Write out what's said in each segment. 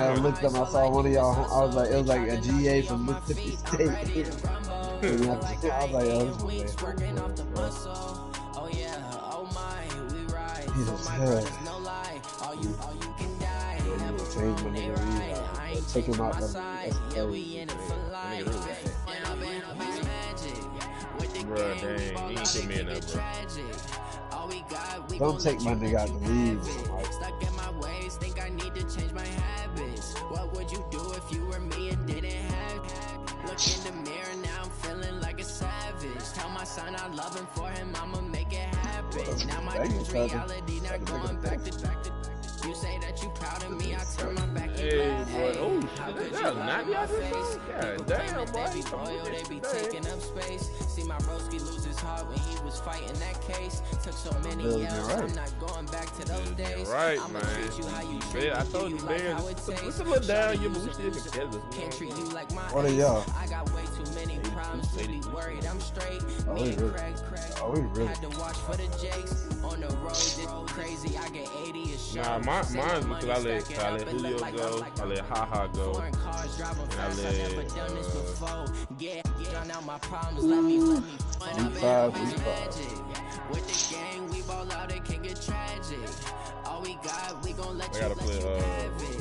I looked up, I saw one of y'all. I was like, it was like a GA from Mississippi State. And I was like, oh, this is Jesus, change my nigga Reid. Take him out from Bruh, dang, he ain't put me in there, bro. Don't take my nigga out the league. Stuck in my ways, think I need to change my habits. What would you do if you were me and didn't have? Look in the mirror, now I'm feeling like a savage. Tell my son I love him, for him I'ma make it happen. Now my dream's reality, not going back to. You say that you proud of me, I turn my back. Hey, boy, oh, that's not y'all face. God damn, boy. They be taking up space. See my broski lose his heart when he was fighting that case. Took so many years, I'm not going back to those days. Right, I'ma man. treat you how you Man, I told you, man. It's a little down here, but we still competitive. Can't treat you like my What are y'all? I got way too many problems to be worried. I'm straight. Me and Craig had to watch for the Jakes on the road. It's crazy. I get 80 a show. Nah, mine's because I let Julio go, I let Haha go, and I let yeah, drown out my problems. Let me With the gang, we ball out. It can get tragic. All we got, we gon' let I gotta play.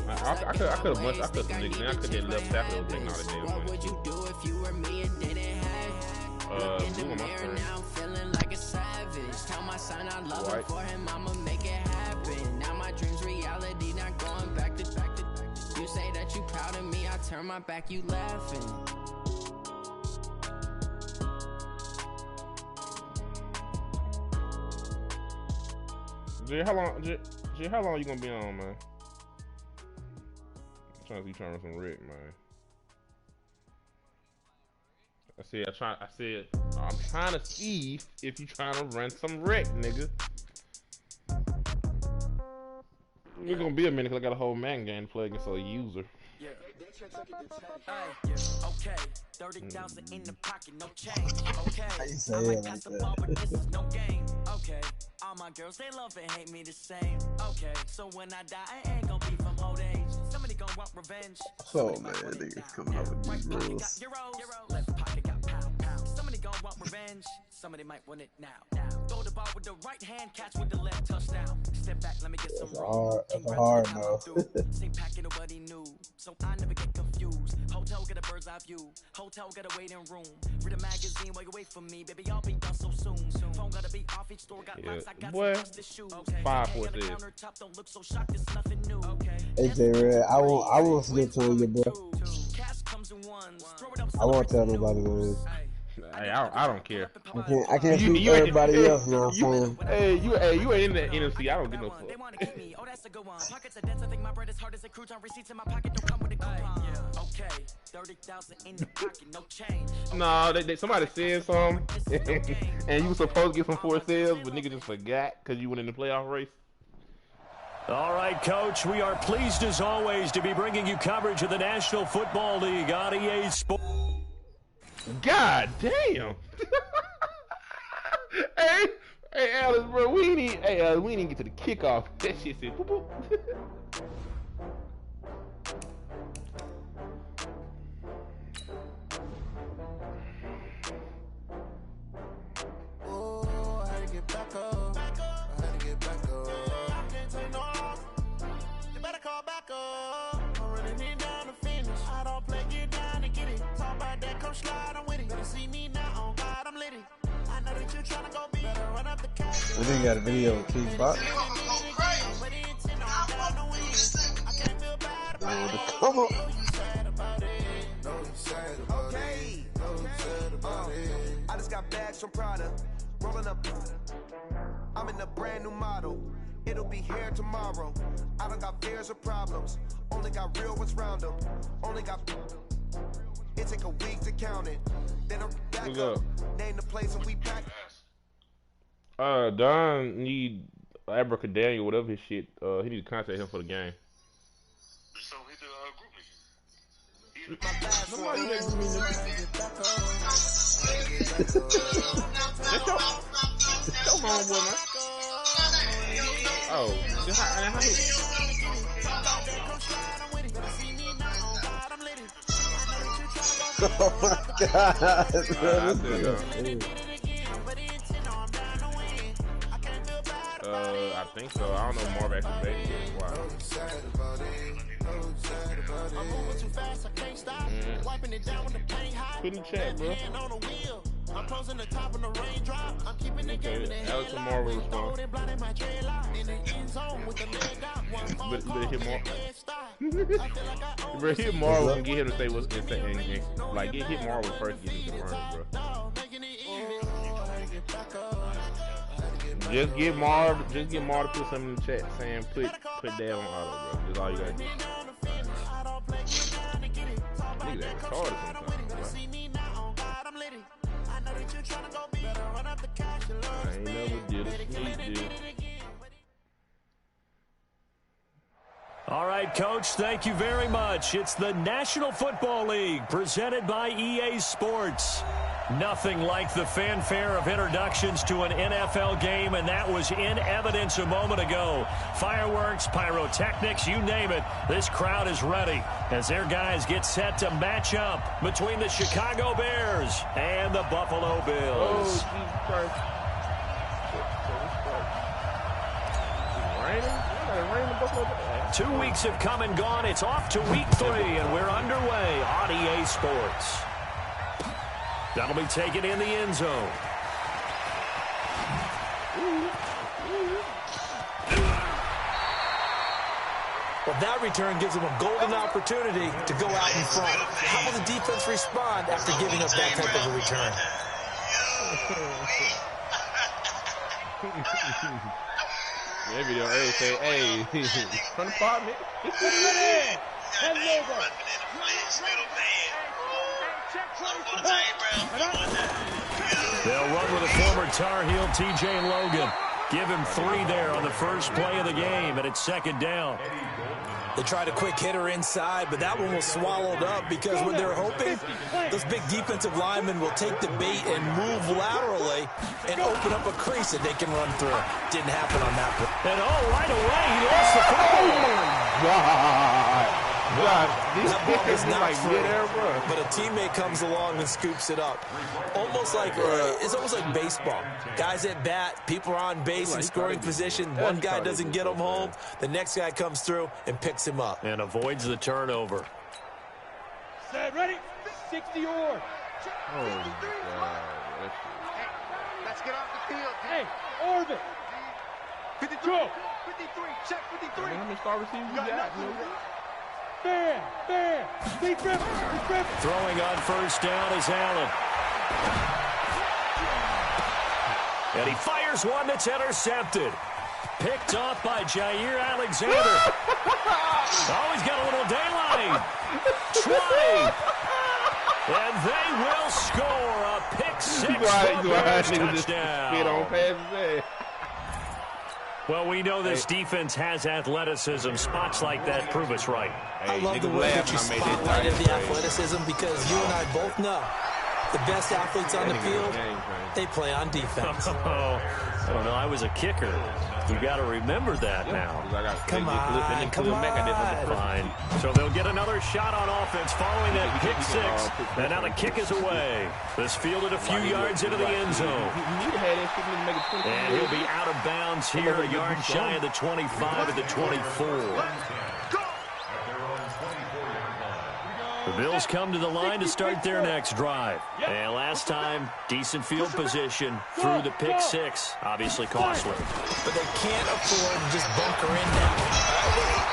I could have some niggas. I could get left tackle taking all the damn What money. would you do if you were me and didn't have? Blue on my turn. Now I'm feeling like a savage. Tell my son I love him, for him I'ma make it happen. Now my dreams reality, not going back to. You say that you proud of me, I turn my back, you laughing. Jay, how long you gonna be on, man? I'm trying to see trying to run some Rick, man. I'm trying to see if you trying to run some Rick, nigga. We're gonna be a minute because I got a whole man game to play against a user. Yeah. Okay. 30,000 in the pocket, no change. Okay. How you say it like that? This is no game. Okay. All my girls, they love and hate me the same. Okay. So when I die, I ain't gonna be from old age. Somebody gonna want revenge. Oh man, niggas coming up with these rules. Left pocket got pound. Somebody gonna want revenge. Somebody might want it now. Throw the ball with the right hand, catch with the left, touchdown. Step back, let me get some room. That's a hard no. Same packet, nobody knew, so I never get confused. Hotel get a bird's eye view. Hotel get a waiting room. Read a magazine while you wait for me, baby. I'll be done so soon. Phone gotta be off, each store got locks. I got some shoes. 5-4 this. Countertop don't look so shocked. It's nothing new. AJ Red, I won't snitch on you, bro. I won't tell nobody what it is. Hey, I don't care. I can't speak for everybody else, you know what I'm saying? Hey, you ain't in the NFC. I don't get no fuck. Nah, somebody said something, and you were supposed to get some 4 sales, but nigga just forgot because you went in the playoff race. All right, Coach, we are pleased as always to be bringing you coverage of the National Football League on EA Sports. God damn! hey, Alex, bro, we need get to the kickoff. That shit said boop boop. Oh, I had to get back up. I can't take no loss. You better call back up. I'm running it down to finish. I don't play, get down to get it. Talk about that, come slide, I'm with it. Better see me now, on God, I'm lit it. I know that you're trying to go be. Better run up the cash. I think you got a video with Keith Box. Come on. I just got bags from Prada. Rolling up. I'm in a brand new model. It'll be here tomorrow. I don't got fears or problems. Only got real ones round them. Only got. It take a week to count it. Then I'm back up. Name the place and we back. Don need Abracadabra, whatever his shit. He need to contact him for the game. So he did a group Nobody that group me. That's your homeboy, man. Oh, how Oh my God. I think so. I don't know more about the baby. Wow. Put in the chat, bro. Okay, Alex and Marvel response. But hit Marvel. Bro, hit Marvel and get him to say what's insane. Like, hit Marvel first, get him confirmed, bro. Just get Marv to put something in the chat saying put that on auto, bro. That's all you gotta do. Niggas ain't retarded sometimes, bro. I ain't never did a sneak, dude. All right, Coach, thank you very much. It's the National Football League presented by EA Sports. Nothing like the fanfare of introductions to an NFL game, and that was in evidence a moment ago. Fireworks, pyrotechnics, you name it. This crowd is ready as their guys get set to match up between the Chicago Bears and the Buffalo Bills. Oh, Jesus Christ. It's raining? 2 weeks have come and gone. It's off to week 3, and we're underway on EA Sports. That'll be taken in the end zone. Well, that return gives them a golden opportunity to go out in front. How will the defense respond after giving up that type of a return? Maybe they'll early say, hey, from the apartment. They'll run with a former Tar Heel, TJ Logan. Give him 3 there on the first play of the game, and it's second down. They tried a quick hitter inside, but that one was swallowed up because when they're hoping, those big defensive linemen will take the bait and move laterally and open up a crease that they can run through. Didn't happen on that play. And right away, he lost the football. That ball was not free, but a teammate comes along and scoops it up. Almost like it's almost like baseball. Guys at bat, people are on base in scoring position. One guy doesn't get him home. The next guy comes through and picks him up. And avoids the turnover. Set, ready, 60 or. Oh, God. Let's get off the field. Hey, orbit. 52. 53, check 53. How many star receivers you got? Bam! Big grip! Throwing on first down is Allen. And he fires one that's intercepted. Picked off by Jair Alexander. Oh, he's got a little daylight. Try. And they will score a pick 6 touchdown. Well, we know this defense has athleticism. Spots like that prove us right. I love the way that you spotlighted the athleticism because you and I both know the best athletes on the field, they play on defense. I don't know. I was a kicker. You got to remember that now. Come on. Fine. So they'll get another shot on offense following that pick 6. And now the kick is away. This fielded a few yards into the end zone. And he'll be out of bounds here, a yard shy of the 25 at the 24. The Bills come to the line to start their next drive. And last time, decent field position through the pick 6. Obviously costly. But they can't afford to just bunker in now.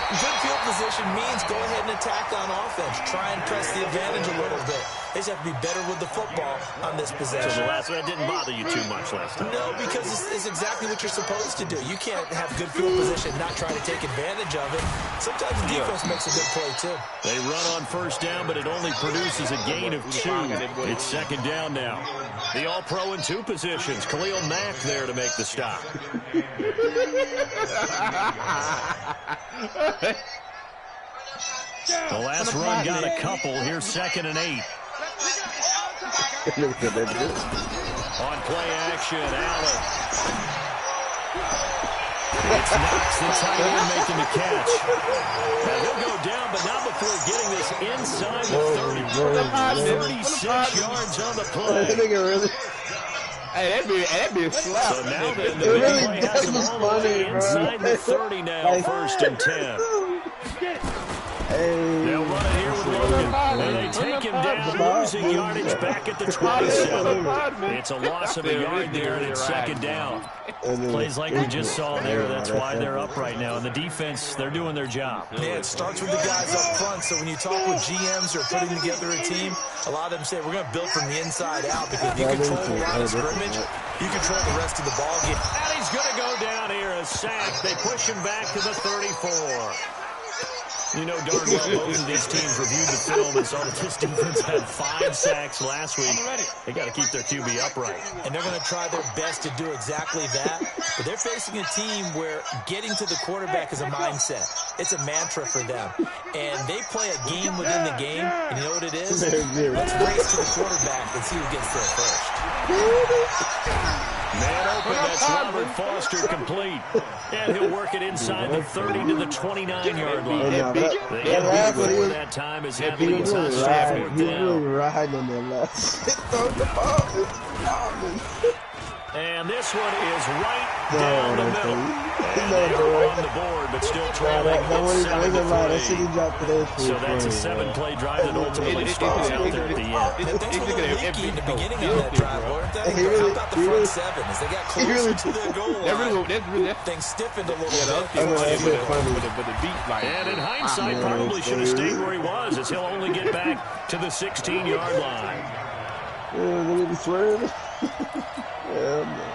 Good field position means go ahead and attack on offense. Try and press the advantage a little bit. They just have to be better with the football on this possession. So the last one didn't bother you too much last time. No, because it's exactly what you're supposed to do. You can't have good field position and not try to take advantage of it. Sometimes the defense makes a good play, too. They run on first down, but it only produces a gain of 2. It's second down now. The All-Pro in 2 positions. Khalil Mack there to make the stop. The last run got a couple. Here's 2nd and 8. On play action, Allen. It's Knox, the tight end, making the catch. Now he'll go down, but not before getting this inside the 30. 36 yards on the play. Hey, that be a slap. So now the big play has him all the way inside the 30 now, 1st and 10. They'll run it here with Logan. And they take him down, losing yardage back at the 27. It's a loss of a yard there, and it's 2nd down. Plays like we just saw there. That's why they're up right now. And the defense, they're doing their job. Yeah, it starts with the guys up front. So when you talk with GMs or putting together a team, a lot of them say we're going to build from the inside out because if you control the line of scrimmage, you control the rest of the ball game. And he's going to go down here, a sack. They push him back to the 34. You know darn well both of these teams reviewed the film and saw that this defense had 5 sacks last week. They got to keep their QB upright. And they're going to try their best to do exactly that. But they're facing a team where getting to the quarterback is a mindset. It's a mantra for them. And they play a game within the game. And you know what it is? Let's race to the quarterback and see who gets there first. Man open, that's Robert Foster complete. And he'll work it inside the 30 to the 29-yard line. That time is having a touchdown. He really riding on that last. Throw the ball. And this one is right down the middle. And they are on the board, but still trailing. So that's a 7-play drive that ultimately starts out there at the end. Things were leaky in the beginning of that drive, weren't they? How about the front 7 as they got closer to their goal line? Things stiffened a little bit. And in hindsight, probably should have stayed where he was, as he'll only get back to the 16-yard line. Look at the swerve. Hell no.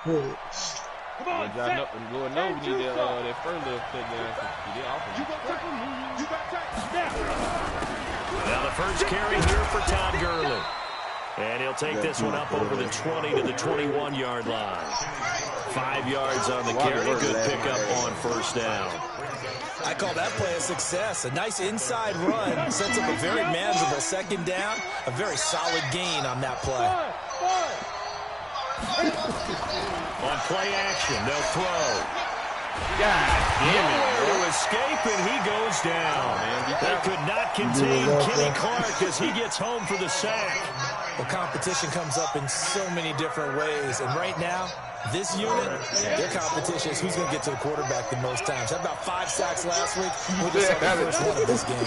Come on, Lord knows we need that first little touchdown. Now the first carry here for Todd Gurley. And he'll take this one up over the 20 to the 21-yard line. 5 yards on the carry. Good pickup on 1st down. I call that play a success. A nice inside run sets up a very manageable 2nd down. A very solid gain on that play. On play action, they'll throw. God damn it. To escape, and he goes down. They could not contain Kenny Clark as he gets home for the sack. Well, competition comes up in so many different ways. And right now, this unit, their competition is who's going to get to the quarterback the most times. How about 5 sacks last week? We'll just have the first one of this game.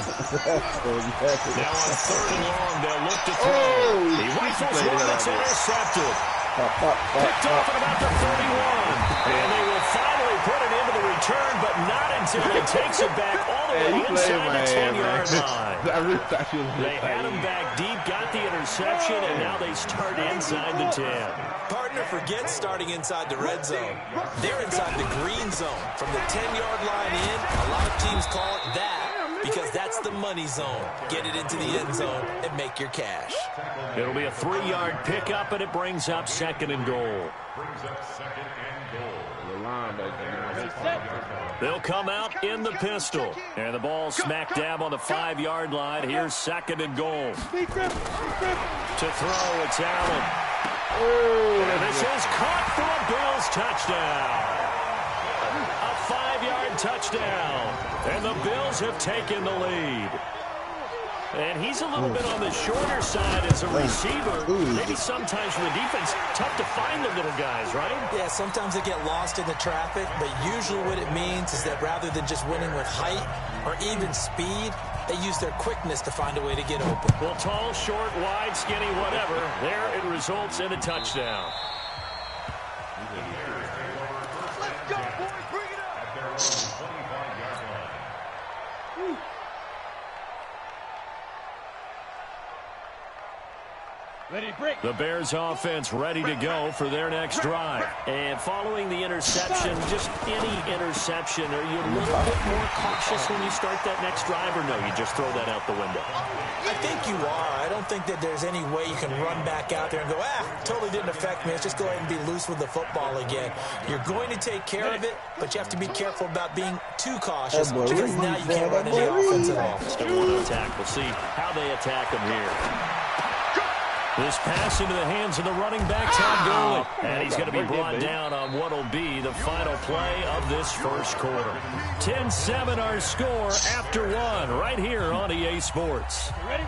Now on 3rd and long, they'll look to throw. He rifles one that's intercepted. Picked off at about the 31. And they will finally put it into the return, but not until he takes it back all the way inside the 10-yard line. They had him back deep, got the interception, and now they start inside the 10. Partner forgets starting inside the red zone. They're inside the green zone. From the 10-yard line in, a lot of teams call it that because that's the money zone. Get it into the end zone and make your cash. It'll be a 3-yard pickup, and it brings up 2nd and goal. They'll come out in the pistol. And the ball smack dab on the 5-yard line. Here's 2nd and goal. To throw, it's Allen. And this is caught for a Bills touchdown. A 5-yard touchdown. And the Bills have taken the lead. And he's a little bit on the shorter side as a receiver. Maybe sometimes for the defense, tough to find the little guys, right? Yeah, sometimes they get lost in the traffic, but usually what it means is that rather than just winning with height or even speed, they use their quickness to find a way to get open. Well, tall, short, wide, skinny, whatever. There it results in a touchdown. Let's go, boys. Bring it up. The Bears offense ready to go for their next drive. And following the interception, just any interception, are you a little bit more cautious when you start that next drive, or no, you just throw that out the window? I think you are. I don't think that there's any way you can run back out there and go, totally didn't affect me. Let's just go ahead and be loose with the football again. You're going to take care of it, but you have to be careful about being too cautious because now you can't run any offense at all. Still want to attack. We'll see how they attack them here. This pass into the hands of the running back, Todd Gurley. And he's going to be brought down on what will be the final play of this first quarter. 10-7 our score after one right here on EA Sports. Ready?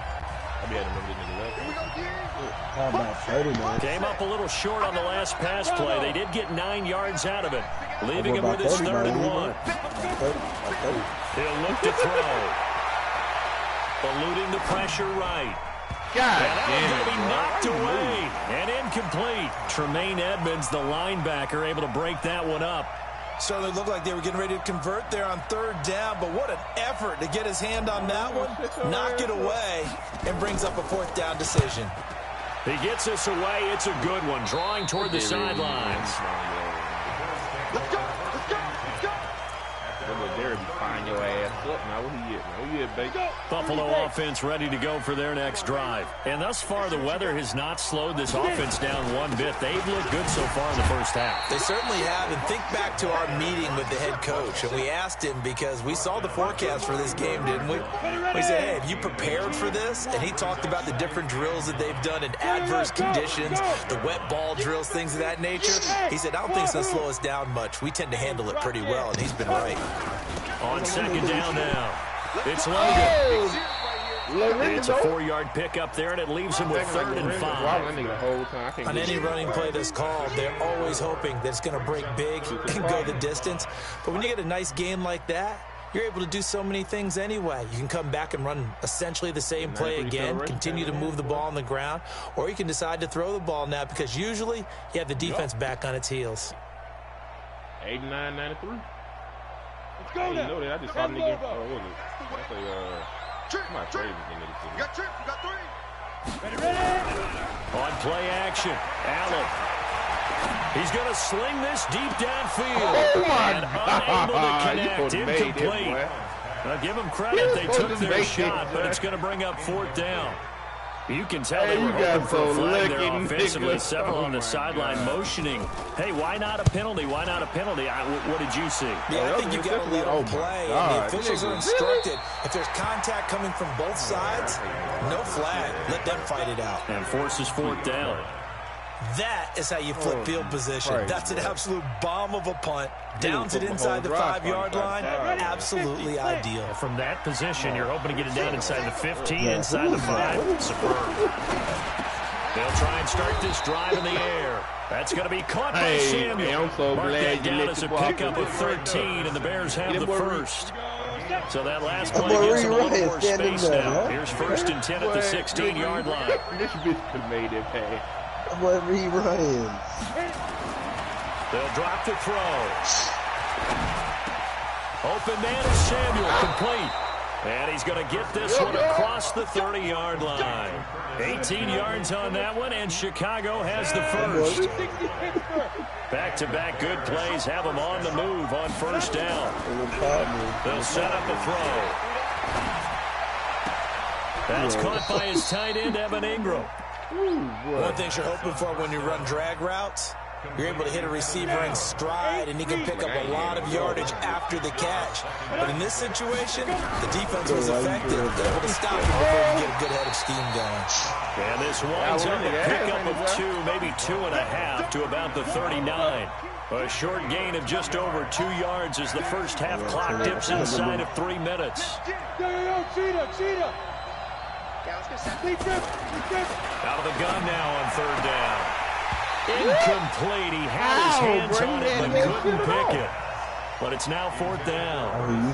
How about 30, man? Came up a little short on the last pass play. They did get 9 yards out of it, leaving him with his 3rd and 1. He'll look to throw. Eluding the pressure right. God and that one's damn going to it, be knocked away and incomplete. Tremaine Edmonds, the linebacker, able to break that one up. Certainly looked like they were getting ready to convert there on 3rd down, but what an effort to get his hand on that one, knock it away, and brings up a 4th down decision. He gets us away. It's a good one, drawing toward the sidelines. Let's go! Let's go! Let's go! Derry be fine your ass up now. What he at, man? Where you at, baby? Buffalo offense ready to go for their next drive. And thus far, the weather has not slowed this offense down one bit. They've looked good so far in the first half. They certainly have. And think back to our meeting with the head coach. And we asked him, because we saw the forecast for this game, didn't we? We said, hey, have you prepared for this? And he talked about the different drills that they've done in adverse conditions, the wet ball drills, things of that nature. He said, I don't think it's going to slow us down much. We tend to handle it pretty well, and he's been right. On 2nd down now, it's Logan. It's a 4-yard pickup there, and it leaves him with 3rd and 5. On any running play that's called, they're always hoping that it's going to break big and go the distance. But when you get a nice game like that, you're able to do so many things anyway. You can come back and run essentially the same play again, continue to move the ball on the ground, or you can decide to throw the ball now, because usually you have the defense back on its heels. 89-93. Let's go now. I just saw nigga. What was it? My favorite nigga. You got 3. Ready? On play action, Allen. He's going to sling this deep downfield. Oh, my and God. unable to connect, incomplete. Now, give them credit. They took their shot, but it's going to bring up 4th down. You can tell they were hoping for a flag there offensively. Several on the sideline motioning, hey, why not a penalty? Why not a penalty? What did you see? Yeah, I think you got to let them play. And the officials are instructed, if there's contact coming from both sides, no flag. Let them fight it out. And forces 4th down. That is how you flip field position. That's an absolute bomb of a punt. Downs it inside the 5-yard line. Absolutely ideal. From that position, you're hoping to get it down inside the 15, inside the 5. Superb. They'll try and start this drive in the air. That's going to be caught by Samuel. I'm so Mark glad that down as a pickup of 13, and the Bears have the first. So that last play gives them a little more space now. Here's 1st and 10 at the 16-yard line. This bitch made it pay. Boy, Reid Ryans. They'll drop the throw. Open man is Samuel, complete. And he's going to get this one across the 30-yard line. 18 yards on that one, and Chicago has the first. Back-to-back good plays have them on the move on 1st down. They'll set up a throw. That's caught by his tight end, Evan Ingram. One thing you're hoping for when you run drag routes, you're able to hit a receiver in stride, and he can pick up a lot of yardage after the catch. But in this situation, the defense was effective. They're able to stop him before you get a good head of steam going. And this winds up a pickup of 2, maybe 2.5 to about the 39. A short gain of just over 2 yards as the first half clock dips inside of 3 minutes. Cheetah. Out of the gun now on 3rd down. Incomplete. He had his hands on it but couldn't pick it. But it's now 4th down.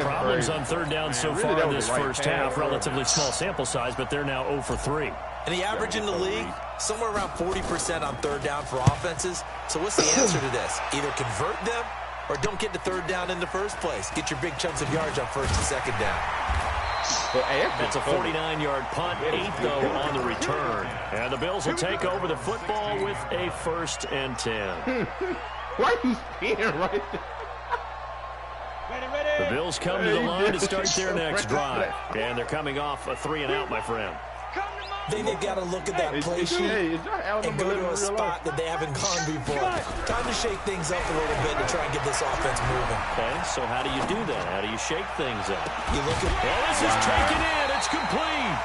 Problems on 3rd down so far in this first half. Relatively small sample size, but they're now 0 for 3. And the average in the league, somewhere around 40% on 3rd down for offenses. So what's the answer to this? Either convert them or don't get to 3rd down in the first place. Get your big chunks of yards on 1st and 2nd down. That's a 49-yard punt, 8 though on the return. And the Bills will take over the football with a 1st and 10. Why are you spinning right there? The Bills come to the line to start their next drive. And they're coming off a 3-and-out, my friend. They've got to look at that play sheet and go to a spot that they haven't gone before. Time to shake things up a little bit to try and get this offense moving. Okay, so how do you do that? How do you shake things up? You look at... And this is taken in. It's complete.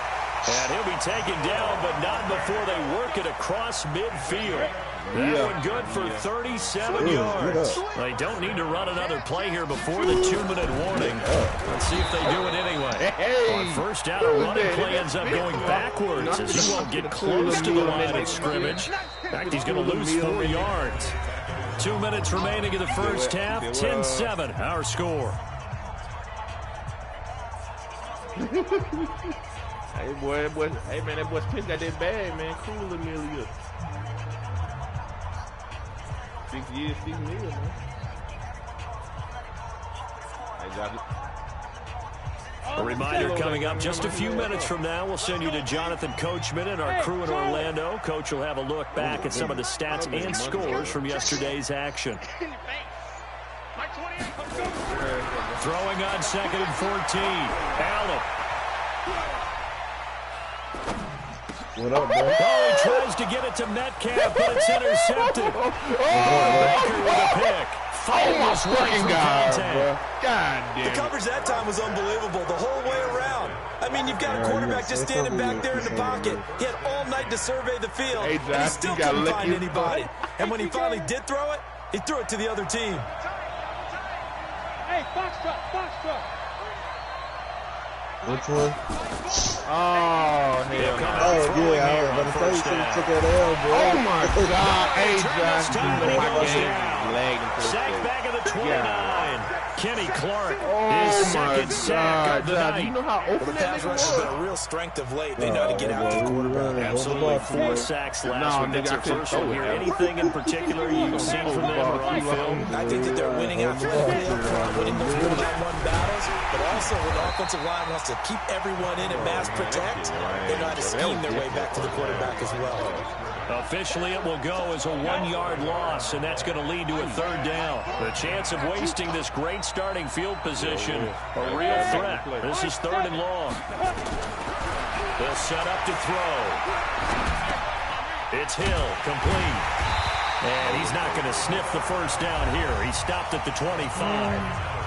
And he'll be taken down, but not before they work it across midfield. That one good for 37 yards. They don't need to run another play here before the 2-minute warning. Let's see if they do it anyway. On first down, a running play ends up going backwards as he won't get close to the line of scrimmage. In fact, he's going to lose 4 yards. 2 minutes remaining in the first half. 10-7, our score. Hey, boy, hey, man, that boy Smith got that bag, man. Cool Amelia. 6 years, $6 million, man. Hey, Johnny. A reminder coming up just a few minutes from now. We'll send you to Jonathan Coachman and our crew in Orlando. Coach will have a look back at some of the stats and scores from yesterday's action. Throwing on 2nd and 14. Allen. What up, bro? Oh, he tries to get it to Metcalf, but it's intercepted. Baker with a pick. Fighting his way through contact. God damn. The coverage that time was unbelievable the whole way around. I mean, you've got a quarterback just standing back there in the pocket. He had all night to survey the field, and he still couldn't find anybody. And when he finally did throw it, he threw it to the other team. Hey, foxtrot. Which one? Oh, hell no. Oh, yeah, I was about to say, you took that L, bro. Oh, my God. Hey, Josh, Sack back at the 29. Kenny Clark, Oh, his my second sack of the God. night. You know how The open that pass nigga rush has been a was? real strength of late. They know how to get after the quarterback. Absolutely. 4 sacks last week. That's your first one here. Anything in particular you've seen from them or on film? I think that they're winning athletically up front, winning those one-on-one battles, but also when the offensive line wants to keep everyone in and mass protect, they know how to scheme their way back to the quarterback as well. Officially, it will go as a 1-yard loss, and that's going to lead to a 3rd down. The chance of wasting this great starting field position, a real threat. This is 3rd and long. They'll set up to throw. It's Hill, complete. And he's not going to sniff the first down here. He stopped at the 25.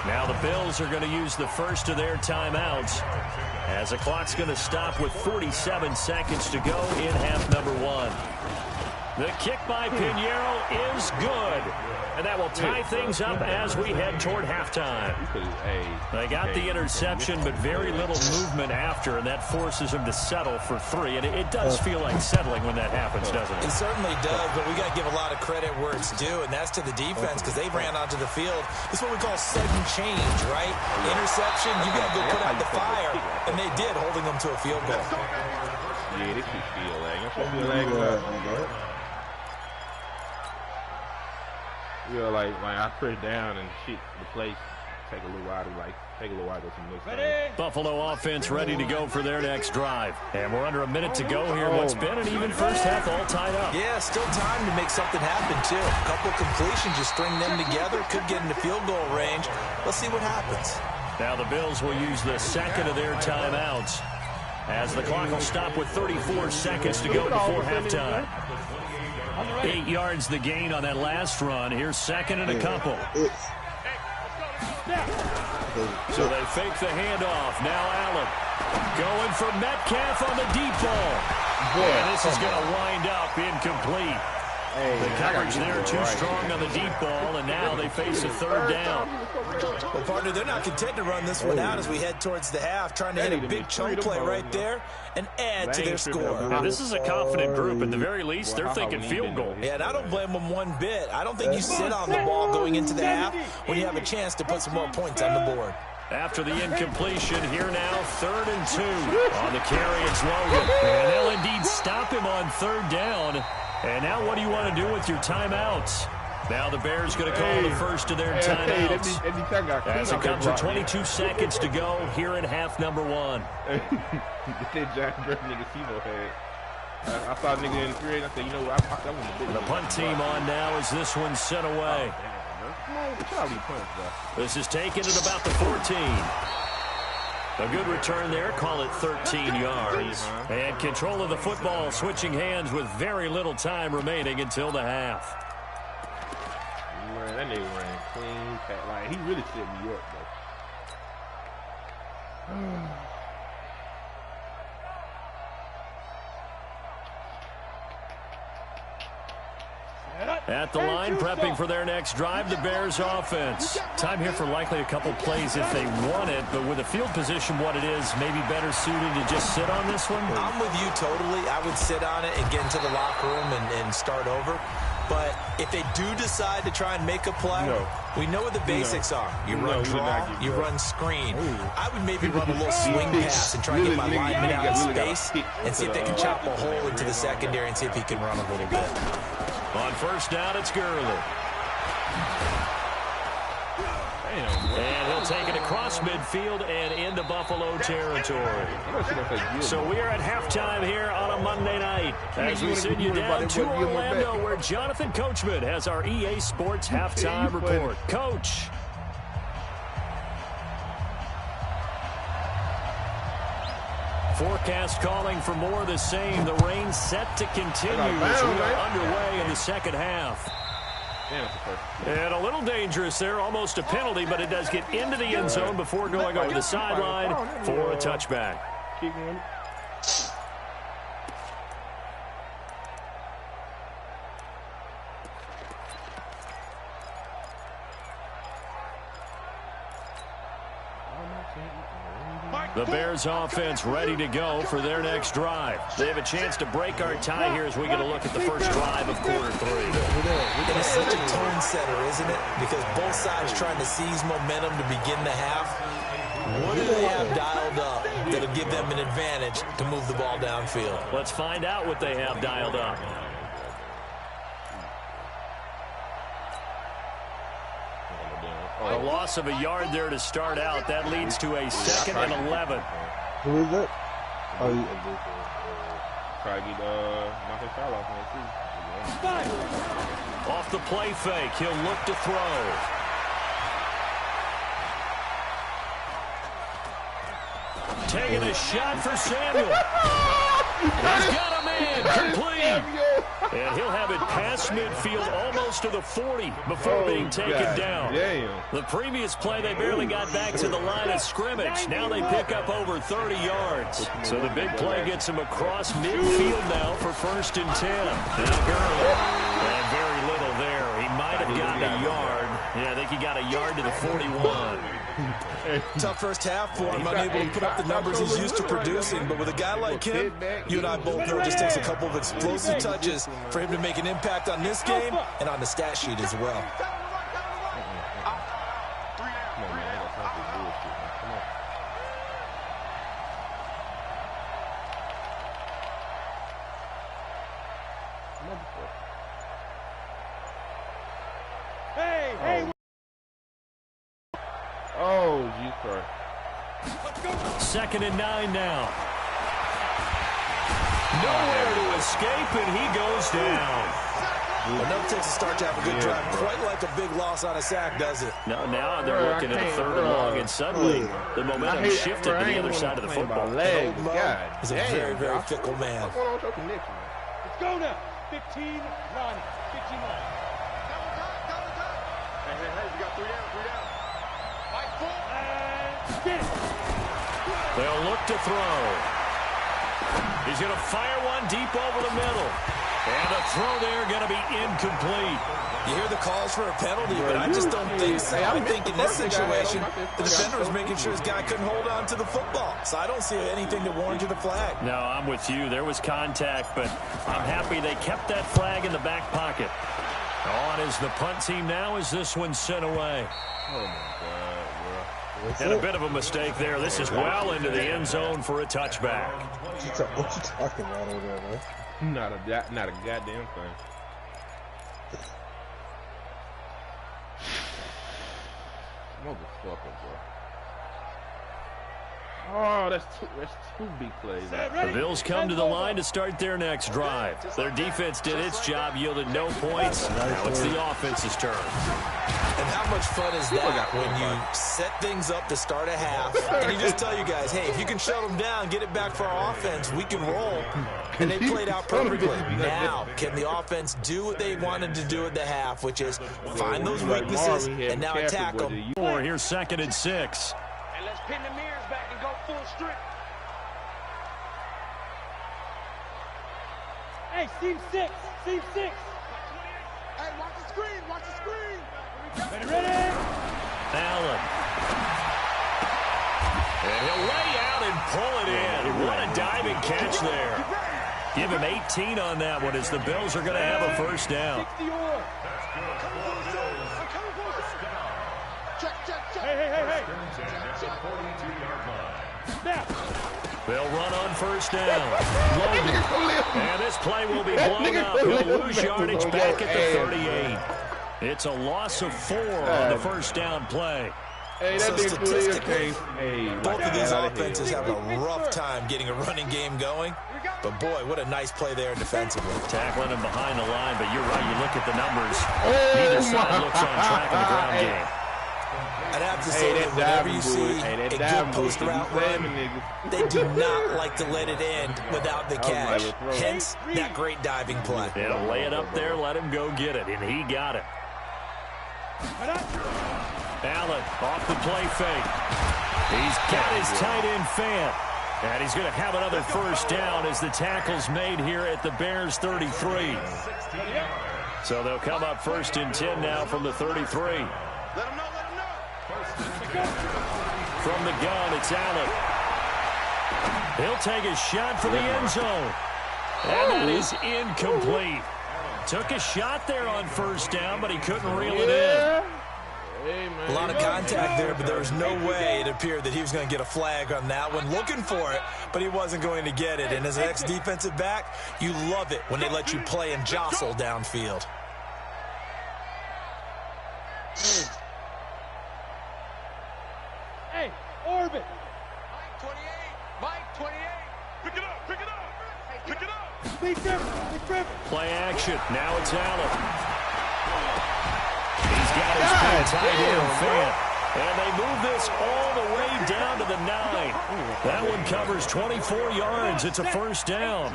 Now the Bills are going to use the first of their timeouts as the clock's going to stop with 47 seconds to go in half number 1. The kick by Pinheiro is good. And that will tie things up as we head toward halftime. They got the interception, but very little movement after, and that forces him to settle for 3. And it does feel like settling when that happens, doesn't it? It certainly does, but we got to give a lot of credit where it's due, and that's to the defense because they ran onto the field. It's what we call sudden change, right? Interception, you got to go put out the fire, and they did, holding them to a field goal. Yeah, they keep field lag. Yeah, like I press down and shit the place. Take a little while to go some next time. Buffalo offense ready to go for their next drive. And we're under a minute to go here. What's been an even first half all tied up. Yeah, still time to make something happen, too. A couple completions, you string them together, could get into field goal range. Let's see what happens. Now the Bills will use the second of their timeouts as the clock will stop with 34 seconds to go before halftime. 8 yards the gain on that last run. Here's 2nd and a couple. So they fake the handoff. Now Allen going for Metcalf on the deep ball. And this is going to wind up incomplete. The coverage there too strong on the deep ball, and now they face a 3rd down. Well, partner, they're not content to run this one out as we head towards the half, trying to hit a big chunk play right there and add to their score. Now, this is a confident group. At the very least, they're thinking field goal. Yeah, and I don't blame them one bit. I don't think you sit on the ball going into the half when you have a chance to put some more points on the board. After the incompletion, here now, 3rd and 2. On the carry, it's Logan. And they'll indeed stop him on 3rd down. And now what do you want to do with your timeouts? Now the Bears going to call the first of their timeouts. As it comes with 22 seconds to go here in half number 1. I saw a nigga in the 3, and I said, you know what, I was a big The punt team on now as this one's sent away. This is taken at about the 14. A good return there, call it 13 yards. And control of the football switching hands with very little time remaining until the half. Man, that nigga ran clean. Like, he really set me up, though. At the line, prepping for their next drive, the Bears offense. Time here for likely a couple plays if they want it, but with the field position what it is, maybe better suited to just sit on this one? I'm with you totally. I would sit on it and get into the locker room and start over. But if they do decide to try and make a play, we know what the basics are. You run draw, you run screen. I would maybe run a little swing pass and try and get my lineman out of space and see if they can chop a hole into the secondary and see if he can run a little bit. On first down, it's Gurley. And he'll take it across midfield and into Buffalo territory. So we are at halftime here on a Monday night as we send you down to Orlando where Jonathan Coachman has our EA Sports halftime report. Coach. Forecast calling for more of the same. The rain set to continue as we are underway in the second half. And a little dangerous there, almost a penalty, but it does get into the end zone before going over the sideline for a touchback. The Bears offense ready to go for their next drive. They have a chance to break our tie here as we get a look at the first drive of quarter 3. And it's such a tone setter, isn't it? Because both sides trying to seize momentum to begin the half. What do they have dialed up that'll give them an advantage to move the ball downfield? Let's find out what they have dialed up. A loss of a yard there to start out. That leads to a 2nd and 11. Who is it? Oh, you. Try to get Marcus Fowler off there, too. Off the play fake, he'll look to throw. Taking a shot for Samuel. He's got a man, complete. And he'll have it past midfield almost to the 40 before being taken down. The previous play, they barely got back to the line of scrimmage. Now they pick up over 30 yards. So the big play gets him across midfield now for 1st and 10. Now Gurley. And very little there. He might have gotten a yard. Yeah, I think he got a yard to the 41. Tough first half for him, unable to put up the numbers he's used to producing. But with a guy like him, you and I both know it just takes a couple of explosive touches for him to make an impact on this game and on the stat sheet as well. Hey! Oh, Jesus Christ. 2nd and 9 now. Nowhere to escape, and he goes down. Enough takes a start to have a good drive. Quite like a big loss on a sack, does it? No, now they're looking at a 3rd and long, and suddenly the momentum shifted to the other side of the football. He's a very, very fickle man. Let's go now. 15-9. 15-9. Hey, you got 3 down. They'll look to throw. He's going to fire one deep over the middle. And the throw there going to be incomplete. You hear the calls for a penalty, but I just don't think so. I think in this situation, the defender was making sure his guy couldn't hold on to the football. So I don't see anything to warrant you the flag. No, I'm with you. There was contact, but I'm happy they kept that flag in the back pocket. On is the punt team now as this one's sent away. Oh, my God, bro. And a bit of a mistake there. This is well into the end zone for a touchback. What you talking about over there, man? Not a goddamn thing. Motherfucker, bro. Oh, that's two big plays. The Bills come to the line to start their next drive. Their defense did its job, yielded no points. Now it's the offense's turn. And how much fun is that when you set things up to start a half, and you just tell you guys, hey, if you can shut them down, get it back for our offense, we can roll. And they played out perfectly. Now, can the offense do what they wanted to do at the half, which is find those weaknesses and now attack them? Here's 2nd and 6. And let's pin the mirrors back and go full strip. Hey, seam 6. Seam 6. Hey, watch Allen. And he'll lay out and pull it in. What a diving catch there. Give him 18 on that one as the Bills are going to have a first down. Hey. They'll run on first down. Logan. And this play will be blown up. He'll lose yardage back at the 38. It's a loss of 4 on the first down play. Hey, so statistically, both of these offenses have a rough time getting a running game going. But, boy, what a nice play there defensively. Tackling him behind the line, but you're right. You look at the numbers. Neither side looks on track in the ground game. I'd have to say that whenever you see a good post-route run, they do not like to let it end without the catch. Hence, that great diving play. They'll lay it up there, let him go get it, and he got it. Allen off the play fake. He's got his tight end fan. And he's going to have another first down as the tackle's made here at the Bears 33. So they'll come up first and 10 now from the 33. From the gun, it's Allen. He'll take a shot for the end zone. And that is incomplete. Took a shot there on first down, but he couldn't reel it in. A lot of contact there, but there was no way it appeared that he was going to get a flag on that one. Looking for it, but he wasn't going to get it. And as an ex-defensive back, you love it when they let you play and jostle downfield. Hey, Orbit. Mike 28. Pick it up. Pick it up. Big Griffin. Play action. Now it's Allen. He's got his tight end fan. And they move this all the way down to the 9. That one covers 24 yards. It's a first down.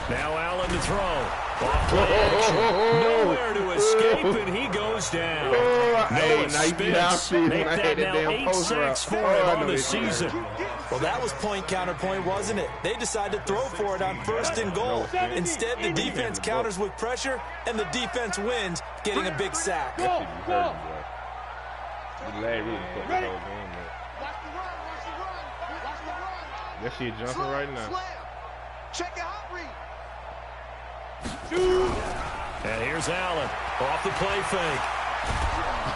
Now Allen to throw. Off play action. Nowhere to escape, and he goes down. Noah Spence make that now 8 sacks for him on the season. Well, that was point counterpoint, wasn't it? They decided to throw for it on first and goal. Instead, the defense counters with pressure, and the defense wins, getting a big sack. Go. That shit jumping right now. Check out Reid. And here's Allen off the play fake.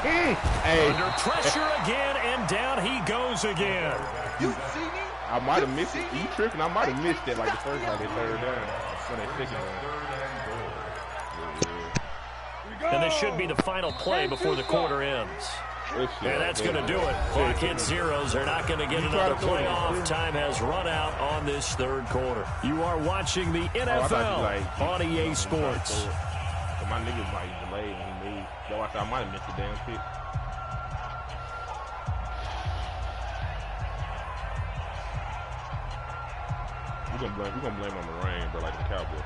Under pressure again, and down he goes again. You see me? I might have missed it. You tripping? I might have missed it like the first time they third down. When they second down. And this should be the final play before the quarter ends. And that's going to do it. Clock hits zeros. They're not going to get another playoff. Time has run out on this third quarter. You are watching the NFL on EA Sports. My niggas might delay when he made. Yo, I might have missed the damn pick. We're gonna blame on the rain, bro, like the Cowboys.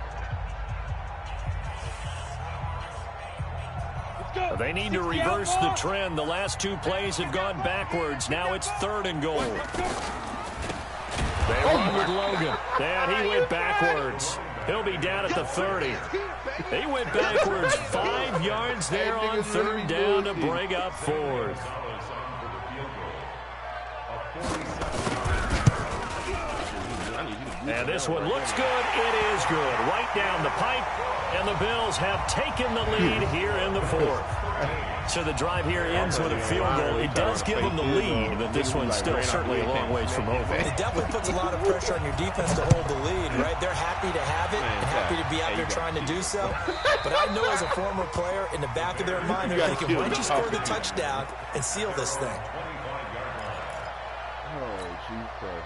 They need to reverse the trend. The last 2 plays have gone backwards. Now it's 3rd and goal. They run with Logan. And he went backwards. He'll be down at the 30. He went backwards 5 yards there on 3rd down to bring up 4th. And this one looks good. It is good. Right down the pipe. And the Bills have taken the lead here in the 4th. So the drive here ends with a field goal. It does give them the lead, but this one's still certainly a long ways from over. It definitely puts a lot of pressure on your defense to hold the lead, right? They're happy to have it and happy to be out there trying to do so. But I know as a former player, in the back of their mind, they're thinking, why don't you score the touchdown and seal this thing? Oh, Jesus.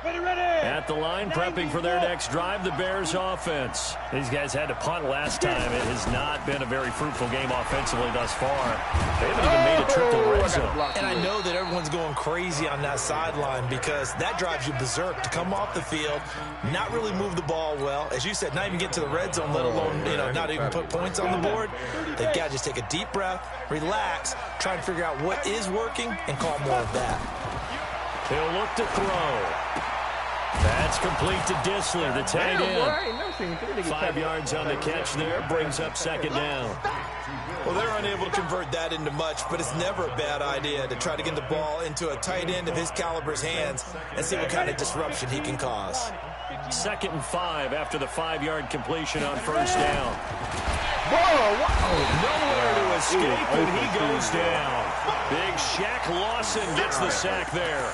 At the line, prepping for their next drive, the Bears offense. These guys had to punt last time. It has not been a very fruitful game offensively thus far. They haven't even made a trip to the red zone. And I know that everyone's going crazy on that sideline because that drives you berserk to come off the field, not really move the ball well. As you said, not even get to the red zone, let alone, not even put points on the board. They've got to just take a deep breath, relax, try and figure out what is working and call more of that. He'll look to throw. That's complete to Disley, the tight end. 5 yards on the catch there, brings up second down. Well, they're unable to convert that into much, but it's never a bad idea to try to get the ball into a tight end of his caliber's hands and see what kind of disruption he can cause. 2nd and 5 after the 5-yard completion on first down. Nowhere to escape, and he goes down. Big Shaq Lawson gets the sack there.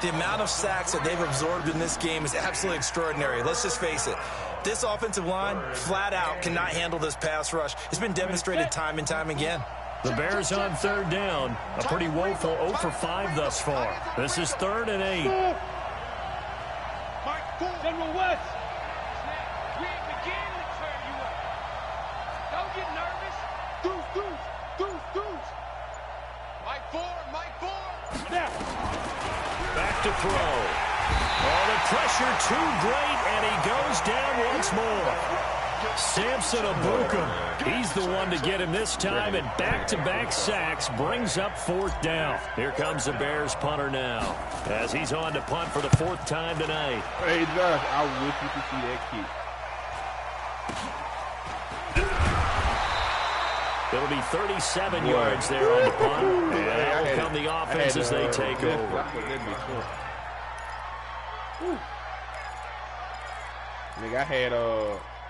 The amount of sacks that they've absorbed in this game is absolutely extraordinary. Let's just face it. This offensive line, flat out, cannot handle this pass rush. It's been demonstrated time and time again. The Bears on 3rd down. A pretty woeful 0 for 5 thus far. This is 3rd and 8. General West, we ain't beginning to turn you up. Don't get nervous. Deuce. Mike 4. Now. Back to throw. Oh, the pressure too great, and he goes down once more. Samson Abukum, he's the one to get him this time, and back-to-back sacks brings up 4th down. Here comes the Bears punter now, as he's on to punt for the 4th time tonight. Hey, Josh, I wish you could see that kick. It'll be 37 yards there on the punt, and out will come the offense as they take over. Nigga,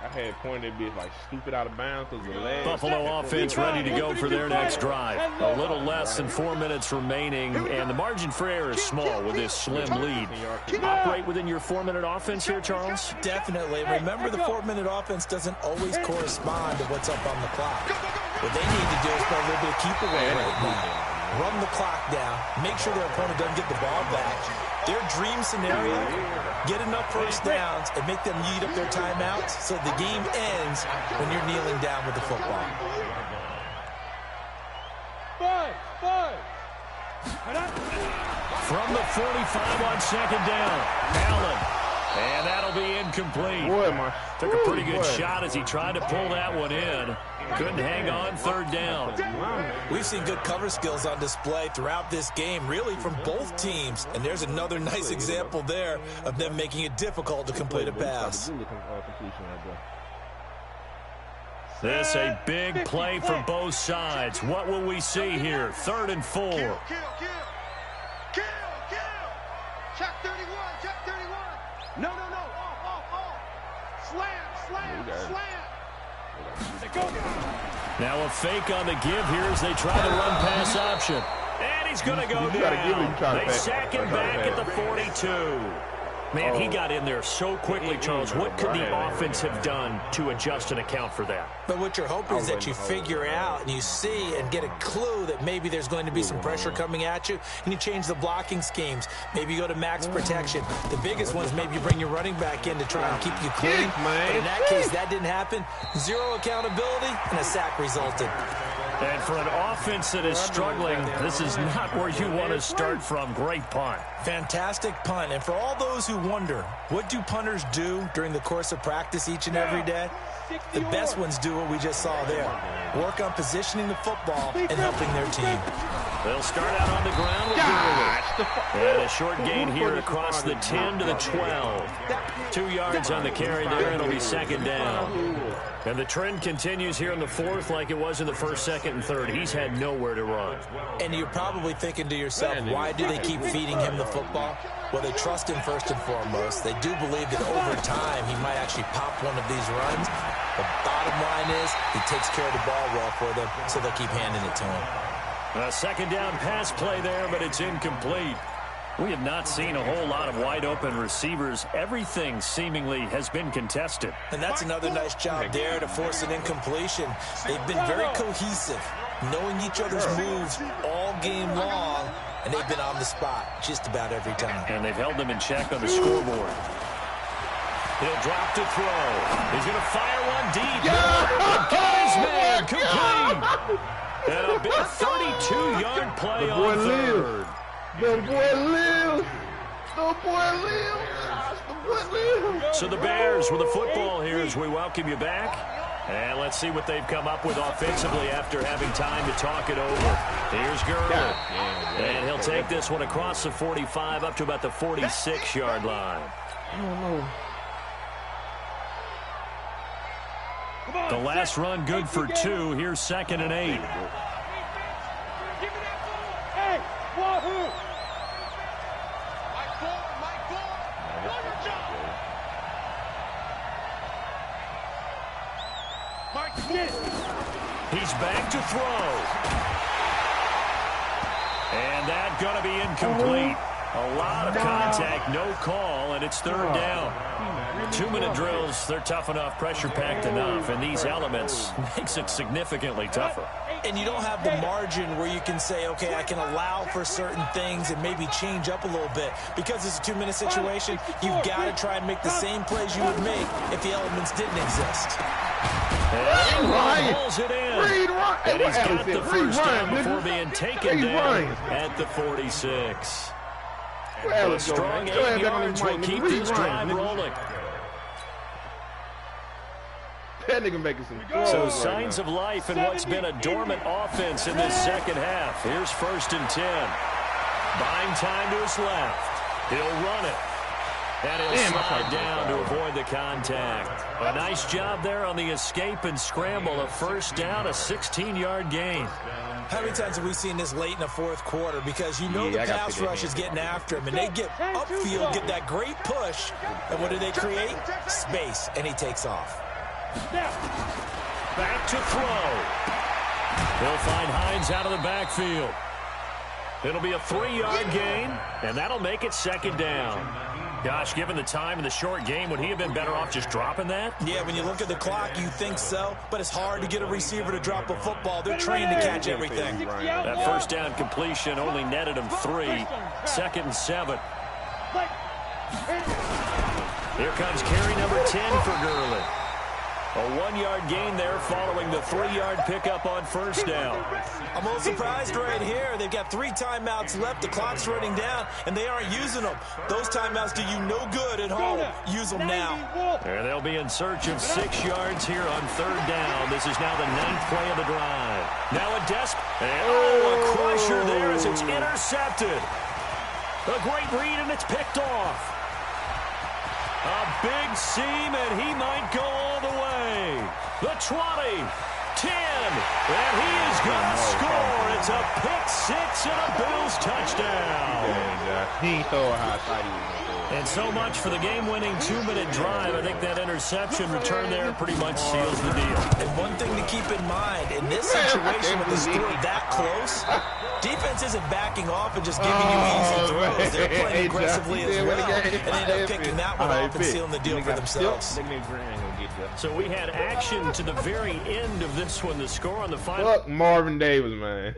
I had pointed that bitch like stupid out of bounds because of the leg. Buffalo offense ready to go for their next drive. A little less than 4 minutes remaining, and the margin for error is small with this slim lead. Operate within your 4-minute offense here, Charles? Definitely. Remember, the 4-minute offense doesn't always correspond to what's up on the clock. What they need to do is play a little bit of keep away right now. Run the clock down. Make sure their opponent doesn't get the ball back. Their dream scenario, get enough first downs and make them eat up their timeouts so the game ends when you're kneeling down with the football. From the 45 on 2nd down, Allen. And that'll be incomplete. Took a pretty good shot as he tried to pull that one in. Couldn't hang on 3rd down. We've seen good cover skills on display throughout this game, really from both teams. And there's another nice example there of them making it difficult to complete a pass. This a big play for both sides. What will we see here? 3rd and 4. Kill. Check 31. No. Slam. Now a fake on the give here as they try the run pass option. And he's going to go down. They sack him back at the 42. Man, he got in there so quickly, Charles. What could the offense have done to adjust and account for that? But what you're hoping is that you figure out and you see and get a clue that maybe there's going to be some pressure coming at you, and you change the blocking schemes. Maybe you go to max protection. The biggest one is maybe you bring your running back in to try and keep you clean. But in that case, that didn't happen. 0 accountability, and a sack resulted. And for an offense that is struggling, this is not where you want to start from. Great punt. Fantastic punt. And for all those who wonder, what do punters do during the course of practice each and every day? The best ones do what we just saw there. Work on positioning the football and helping their team. They'll start out on the ground with Gurley. And a short gain here across the 10 to the 12. 2 yards on the carry there, and it'll be 2nd down. And the trend continues here in the 4th like it was in the 1st, 2nd, and 3rd. He's had nowhere to run. And you're probably thinking to yourself, why do they keep feeding him the football? Well, they trust him first and foremost. They do believe that over time he might actually pop one of these runs. The bottom line is he takes care of the ball well for them, so they'll keep handing it to him. A 2nd down pass play there, but it's incomplete. We have not seen a whole lot of wide-open receivers. Everything seemingly has been contested. And that's another nice job there to force an incompletion. They've been very cohesive, knowing each other's moves all game long, and they've been on the spot just about every time. And they've held them in check on the scoreboard. He'll drop to throw. He's going to fire one deep. The guy's man, complete. And a big 32-yard play on 3rd. The boy lives. So the Bears with the football here as we welcome you back. And let's see what they've come up with offensively after having time to talk it over. Here's Gurley. And he'll take this one across the 45 up to about the 46-yard line. I don't know. The last run good for 2. Here's 2nd and 8. Give me that ball. Hey, Wahoo. Mike Ford. Do your job. Mike Smith. He's back to throw. And that's going to be incomplete. A lot of contact, no call, and it's 3rd down. 2-minute drills, they're tough enough, pressure-packed enough, and these elements makes it significantly tougher. And you don't have the margin where you can say, okay, I can allow for certain things and maybe change up a little bit. Because it's a 2-minute situation, you've got to try and make the same plays you would make if the elements didn't exist. And he pulls it in. Reid Ryans. And he's got the first down Ryans, before nigga. being taken Reid down Ryans. at the 46. Well, A strong 8 yards will keep this drive rolling. That nigga making some throws So right signs now. of life in what's been a dormant offense in this second half. Here's 1st and 10. Buying time to his left. He'll run it. And he'll slide down to avoid the contact. A nice job there on the escape and scramble. A 1st down, a 16-yard gain. How many times have we seen this late in the 4th quarter? Because you know the pass rush is getting after him, and they get upfield, get that great push, and what do they create? Space, and he takes off. Back to throw. He'll find Hines out of the backfield. It'll be a 3-yard gain, and that'll make it 2nd down. Gosh, given the time in the short game, would he have been better off just dropping that? Yeah, when you look at the clock, you think so, but it's hard to get a receiver to drop a football. They're trained to catch everything. That 1st down completion only netted him 3. 2nd and 7. Here comes carry number 10 for Gurley. A 1-yard gain there following the 3-yard pickup on 1st down. I'm a little surprised right here. They've got 3 timeouts left. The clock's running down, and they aren't using them. Those timeouts do you no good at home. Use them now. And they'll be in search of 6 yards here on 3rd down. This is now the 9th play of the drive. Now a a crusher there as it's intercepted. A great read, and it's picked off. A big seam, and he might go all the way. The 20, 10, and he is going to score. It's a pick 6 and a Bills touchdown. He ain't throw how I thought he was going to throw. And so much for the game-winning 2-minute drive. I think that interception return there pretty much seals the deal. And one thing to keep in mind, in this situation with the score that close, defense isn't backing off and just giving you easy throws. They're playing aggressively as well, and they end up picking that one off and sealing the deal for themselves. So we had action to the very end of this one. The score on the final. Fuck Marvin Davis, man.